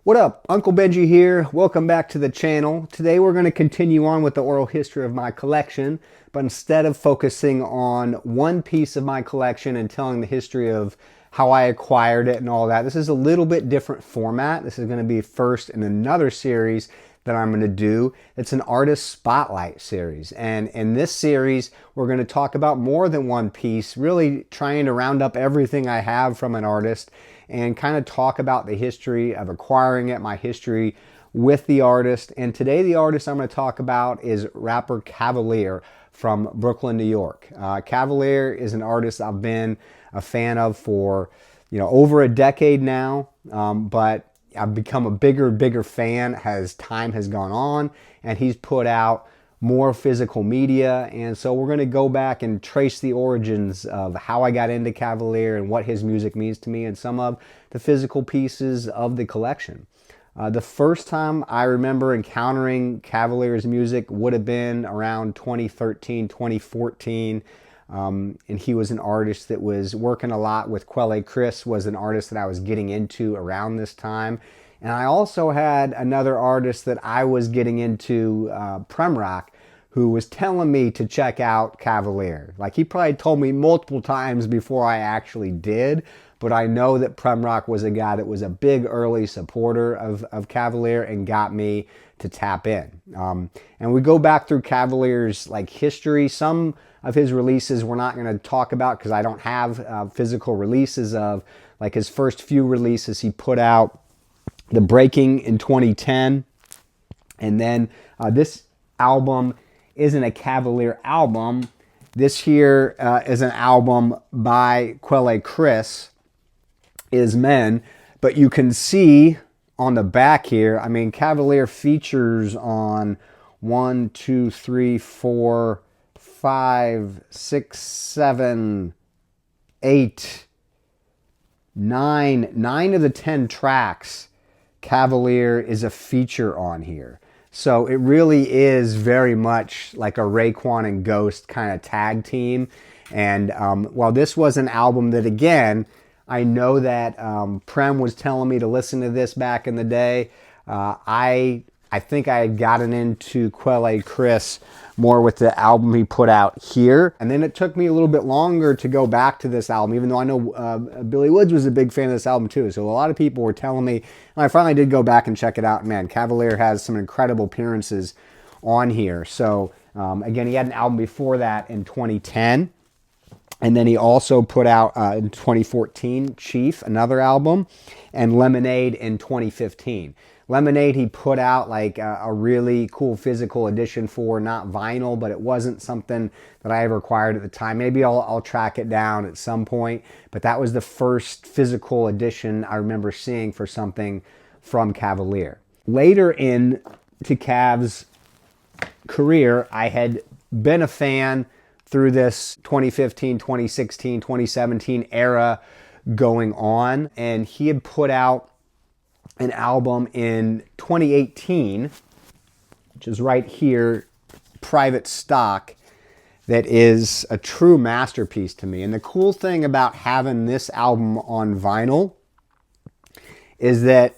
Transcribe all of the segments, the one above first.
What up? Uncle Benji here. Welcome back to the channel. Today we're going to continue on with the oral history of my collection, but instead of focusing on one piece of my collection and telling the history of how I acquired it and all that, this is a little bit different format. This is going to be first in another series that I'm going to do. It's an artist spotlight series, and in this series we're going to talk about more than one piece, really trying to round up everything I have from an artist and kind of talk about the history of acquiring it, my history with the artist. And today the artist I'm going to talk about is rapper Cavalier from Brooklyn, New York. Cavalier is an artist I've been a fan of for over a decade now, but I've become a bigger fan as time has gone on, and he's put out more physical media. And so we're going to go back and trace the origins of how I got into Cavalier and what his music means to me and some of the physical pieces of the collection. The first time I remember encountering Cavalier's music would have been around 2013, 2014. And he was an artist that was working a lot with Cavalier. Chris was an artist that I was getting into around this time. And I also had another artist that I was getting into, Prem Rock, who was telling me to check out Cavalier. Like, he probably told me multiple times before I actually did, but I know that Prem Rock was a guy that was a big early supporter of Cavalier and got me to tap in. And we go back through Cavalier's history. Some of his releases we're not going to talk about because I don't have physical releases of. Like, his first few releases he put out, The Breaking in 2010, and then this album isn't a Cavalier album. This here is an album by Cavalier Chris, Is Men, but you can see on the back here, I mean, Cavalier features on 1, 2, 3, 4, 5, 6, 7, 8, 9 of the 10 tracks Cavalier is a feature on here. So it really is very much like a Raekwon and Ghost kind of tag team. And while this was an album that, again, I know that Prem was telling me to listen to this back in the day, I think I had gotten into Cavalier Chris more with the album he put out here. And then it took me a little bit longer to go back to this album, even though I know Billy Woods was a big fan of this album too. So a lot of people were telling me, and I finally did go back and check it out. Man, Cavalier has some incredible appearances on here. So again, he had an album before that in 2010. And then he also put out in 2014, Chief, another album, and Lemonade in 2015. Lemonade he put out like a really cool physical edition for, not vinyl, but it wasn't something that I ever acquired at the time. Maybe I'll track it down at some point, but that was the first physical edition I remember seeing for something from Cavalier. Later in to Cav's career, I had been a fan through this 2015, 2016, 2017 era going on, and he had put out an album in 2018, which is right here, Private Stock, that is a true masterpiece to me. And the cool thing about having this album on vinyl is that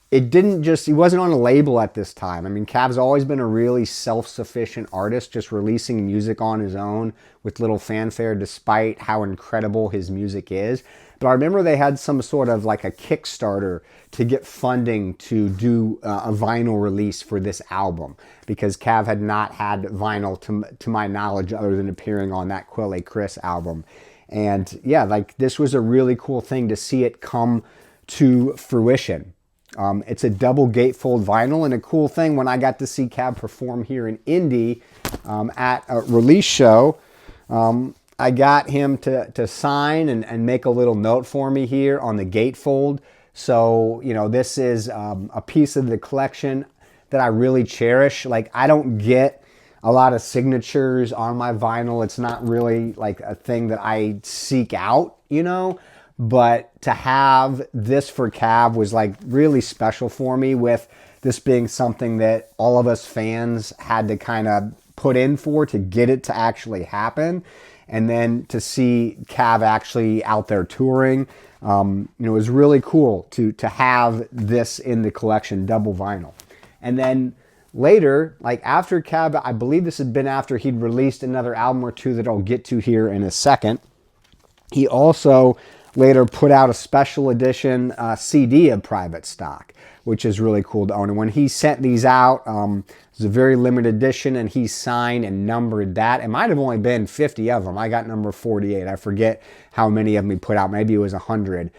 he wasn't on a label at this time. I mean, Cav's always been a really self-sufficient artist, just releasing music on his own with little fanfare, despite how incredible his music is. But I remember they had some sort of like a Kickstarter to get funding to do a vinyl release for this album, because Cav had not had vinyl to my knowledge other than appearing on that Cavalier Chris album. And yeah, like, this was a really cool thing to see it come to fruition. It's a double gatefold vinyl, and a cool thing when I got to see Cav perform here in Indy at a release show, I got him to sign and make a little note for me here on the gatefold. So, this is a piece of the collection that I really cherish. Like, I don't get a lot of signatures on my vinyl. It's not really like a thing that I seek out, but to have this for Cav was like really special for me, with this being something that all of us fans had to kind of put in for to get it to actually happen. and then to see Cav actually out there touring, you know, it was really cool to have this in the collection, double vinyl. And then later, like after Cav, I believe this had been after he'd released another album or two that I'll get to here in a second. He also later put out a special edition CD of Private Stock, which is really cool to own. And when he sent these out, it was a very limited edition, and he signed and numbered that. It might have only been 50 of them. I got number 48. I forget how many of them he put out. Maybe it was 100.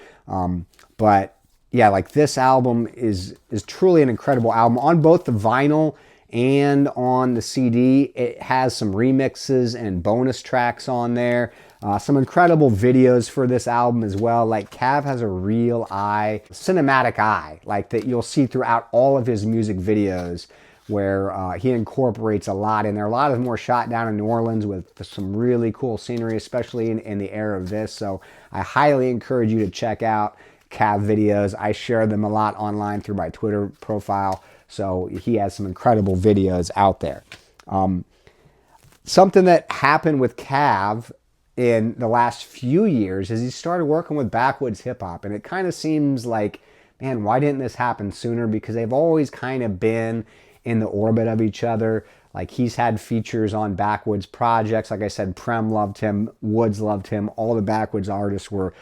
But yeah, like this album is truly an incredible album. On both the vinyl and on the CD, it has some remixes and bonus tracks on there. Some incredible videos for this album as well. Like Cav has a real eye, cinematic eye, like that you'll see throughout all of his music videos, where he incorporates a lot in there. A lot of them were shot down in New Orleans with some really cool scenery, especially in the era of this. So I highly encourage you to check out Cav videos. I share them a lot online through my Twitter profile. So he has some incredible videos out there. Something that happened with Cav in the last few years is he started working with backwoods hip hop. And it kind of seems like, man, why didn't this happen sooner? Because they've always kind of been in the orbit of each other. Like he's had features on backwoods projects. Like I said, Prem loved him, Woods loved him. All the backwoods artists were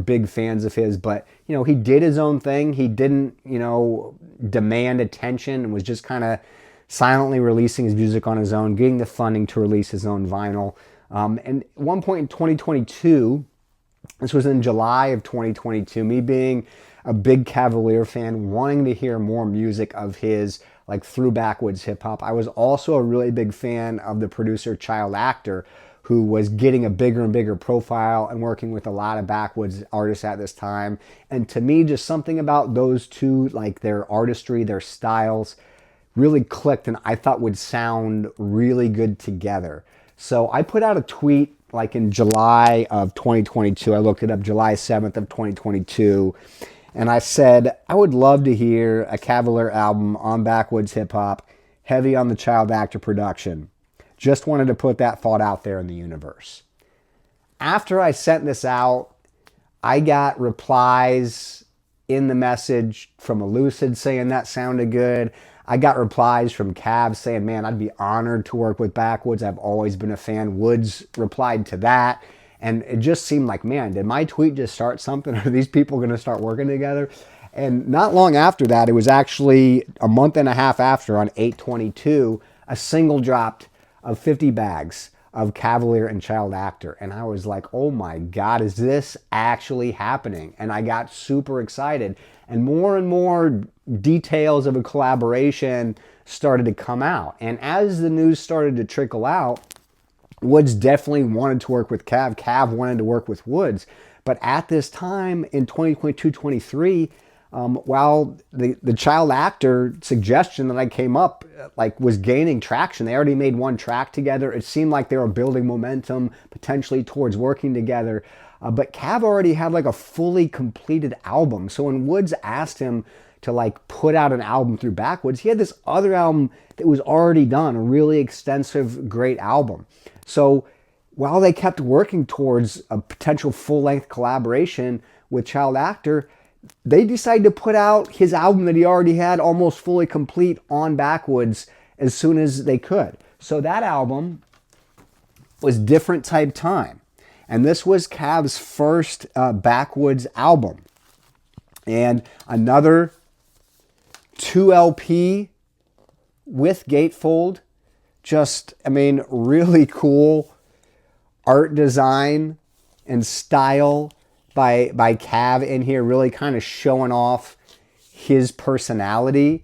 big fans of his. But, you know, he did his own thing. He didn't, you know, demand attention and was just kind of silently releasing his music on his own, getting the funding to release his own vinyl. And at one point in 2022, this was in July of 2022, me being a big Cavalier fan, wanting to hear more music of his, like through backwoods hip hop. I was also a really big fan of the producer Child Actor, who was getting a bigger and bigger profile and working with a lot of backwoods artists at this time. And to me, just something about those two, like their artistry, their styles, really clicked and I thought would sound really good together. So I put out a tweet like in July of 2022. I looked it up, July 7th of 2022. And I said, I would love to hear a Cavalier album on backwoods hip hop, heavy on the Child Actor production. Just wanted to put that thought out there in the universe. After I sent this out, I got replies in the message from Elucid saying that sounded good. I got replies from Cav saying, man, I'd be honored to work with backwoods. I've always been a fan. Woods replied to that. And it just seemed like, man, did my tweet just start something? Are these people going to start working together? And not long after that, it was actually a month and a half after, on 8/22, a single dropped of 50 bags of Cavalier and Child Actor. And I was like, oh my God, is this actually happening? And I got super excited. And more details of a collaboration started to come out. And as the news started to trickle out, Woods definitely wanted to work with Cav. Cav wanted to work with Woods. But at this time in 2022-23, while the Child Actor suggestion that I came up like was gaining traction, they already made one track together. It seemed like they were building momentum potentially towards working together. But Cav already had like a fully completed album. So when Woods asked him to like put out an album through Backwoods, he had this other album that was already done, a really extensive, great album. So while they kept working towards a potential full-length collaboration with Child Actor, they decided to put out his album that he already had almost fully complete on Backwoods as soon as they could. So that album was Different Type Time. And this was Cav's first Backwoods album. And another 2 LP with gatefold. Just, I mean, really cool art design and style by Cav in here, really kind of showing off his personality.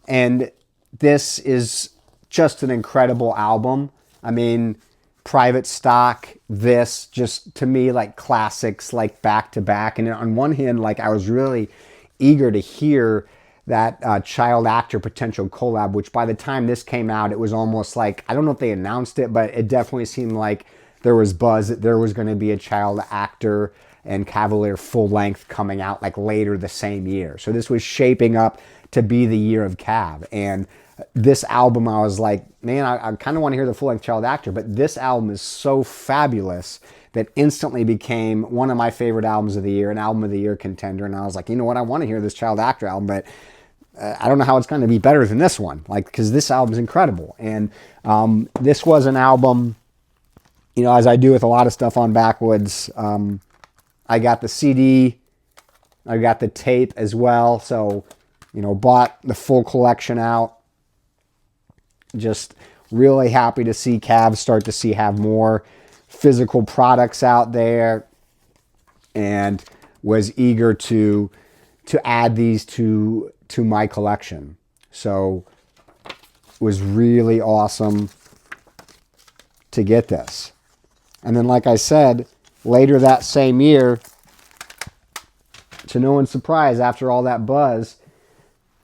And this is just an incredible album. I mean, Private Stock, this, just to me, like classics, like back to back. And on one hand, like I was really eager to hear that Child Actor potential collab, which by the time this came out, it was almost like, I don't know if they announced it, but it definitely seemed like there was buzz that there was going to be a Child Actor and Cavalier full length coming out like later the same year. So this was shaping up to be the year of Cav. And this album, I was like, man, I kind of want to hear the full length Child Actor, but this album is so fabulous that instantly became one of my favorite albums of the year, an album of the year contender. And I was like, you know what, I want to hear this Child Actor album, but I don't know how it's going to be better than this one, like, because this album's incredible. And this was an album, you know, as I do with a lot of stuff on Backwoods, I got the CD, I got the tape as well, so, you know, bought the full collection out. Just really happy to see Cav start to have more physical products out there, and was eager to add these to my collection. So it was really awesome to get this. And then, like I said, later that same year, to no one's surprise, after all that buzz,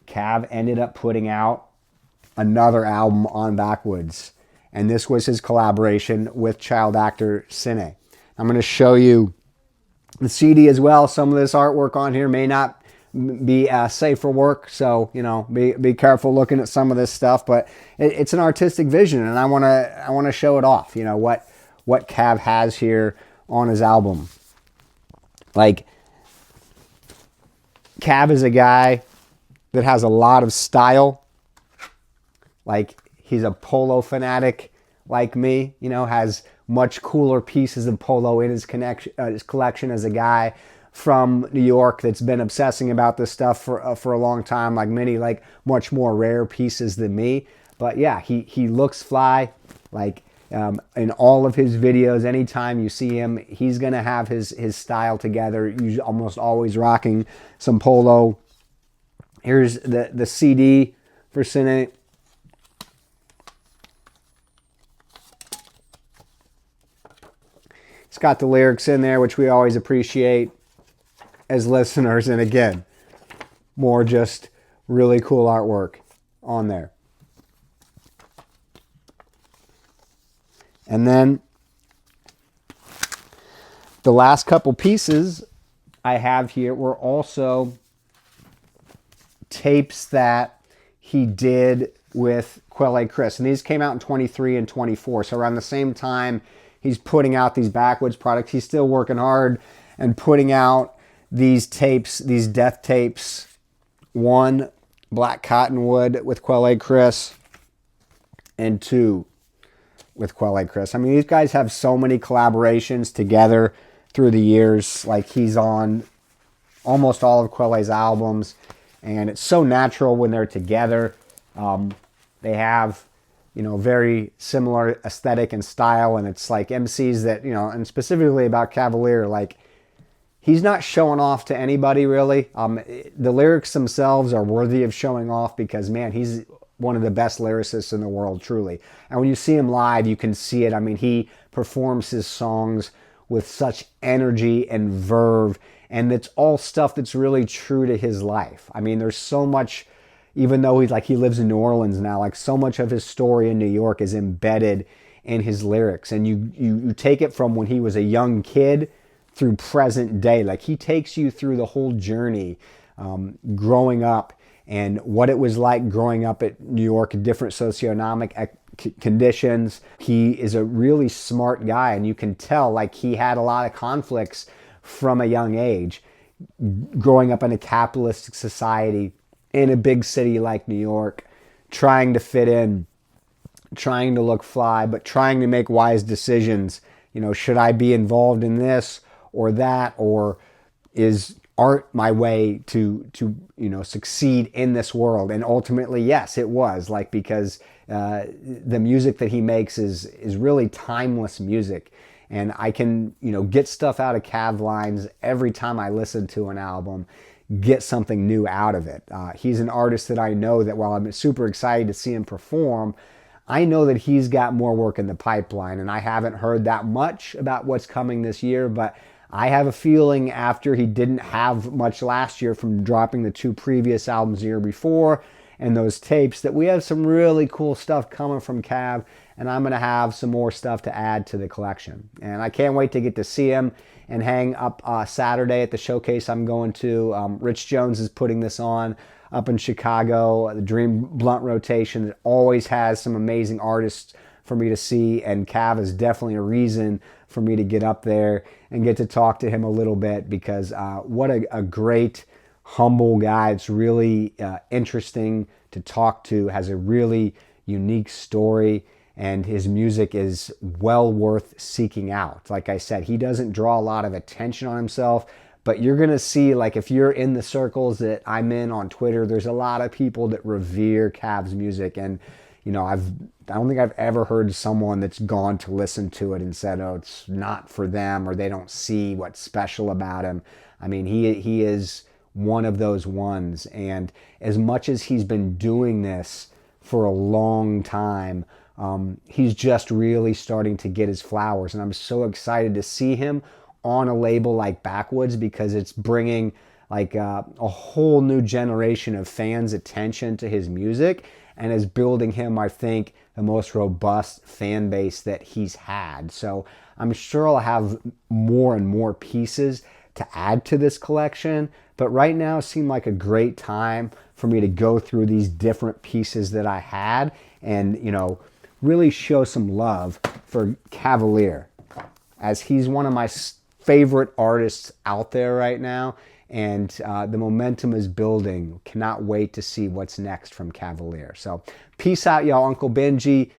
Cav ended up putting out another album on Backwoods. And this was his collaboration with child actor CINE. I'm going to show you the CD as well. Some of this artwork on here may not be safe for work, so, you know, be careful looking at some of this stuff. But it's an artistic vision, and I want to show it off. You know what Cav has here on his album. Like, Cav is a guy that has a lot of style. Like, he's a polo fanatic like me, you know, has much cooler pieces of polo in his collection as a guy from New York that's been obsessing about this stuff for a long time, like many, like much more rare pieces than me. But yeah, he looks fly. Like, in all of his videos, anytime you see him, he's going to have his style together, usually almost always rocking some polo. Here's the CD for CINE. It's got the lyrics in there, which we always appreciate as listeners. And again, more just really cool artwork on there. And then the last couple pieces I have here were also tapes that he did with Quelle Chris. And these came out in 23 and 24. So around the same time he's putting out these Backwoods products, he's still working hard and putting out these tapes, these death tapes. One, Black Cottonwood with Quelle Chris, and two, with Quelle Chris. I mean, these guys have so many collaborations together through the years. Like, he's on almost all of Quelle's albums, and it's so natural when they're together. They have, you know, very similar aesthetic and style, and it's like MCs that, you know, and specifically about Cavalier, like, he's not showing off to anybody, really. The lyrics themselves are worthy of showing off because, man, he's one of the best lyricists in the world, truly. And when you see him live, you can see it. I mean, he performs his songs with such energy and verve, and it's all stuff that's really true to his life. I mean, there's so much, even though he lives in New Orleans now, like, so much of his story in New York is embedded in his lyrics. And you take it from when he was a young kid through present day. Like, he takes you through the whole journey, growing up, and what it was like growing up at New York in different socioeconomic conditions. He is a really smart guy, and you can tell, like, he had a lot of conflicts from a young age, growing up in a capitalistic society in a big city like New York, trying to fit in, trying to look fly, but trying to make wise decisions. You know, should I be involved in this or that, or is art my way to you know, succeed in this world? And ultimately, yes, it was, like, because the music that he makes is really timeless music, and I can, you know, get stuff out of Cav lines every time I listen to an album, get something new out of it. He's an artist that I know that while I'm super excited to see him perform, I know that he's got more work in the pipeline, and I haven't heard that much about what's coming this year, but I have a feeling after he didn't have much last year from dropping the 2 previous albums the year before and those tapes, that we have some really cool stuff coming from Cav, and I'm going to have some more stuff to add to the collection. And I can't wait to get to see him and hang up Saturday at the showcase I'm going to. Rich Jones is putting this on up in Chicago. The Dream Blunt rotation, it always has some amazing artists for me to see, and Cav is definitely a reason for me to get up there and get to talk to him a little bit, because what a great, humble guy. It's really interesting to talk to, has a really unique story, and his music is well worth seeking out. Like I said, he doesn't draw a lot of attention on himself, but you're going to see, like, if you're in the circles that I'm in on Twitter, there's a lot of people that revere Cav's music. And, you know, I don't think I've ever heard someone that's gone to listen to it and said, oh, it's not for them, or they don't see what's special about him. I mean, he is one of those ones. And as much as he's been doing this for a long time, he's just really starting to get his flowers. And I'm so excited to see him on a label like Backwoods, because it's bringing like a whole new generation of fans' attention to his music, and is building him, I think, the most robust fan base that he's had. So I'm sure I'll have more and more pieces to add to this collection, but right now it seemed like a great time for me to go through these different pieces that I had and, you know, really show some love for Cavalier, as he's one of my favorite artists out there right now, and the momentum is building. Cannot wait to see what's next from Cavalier. So peace out, y'all. Uncle Benji.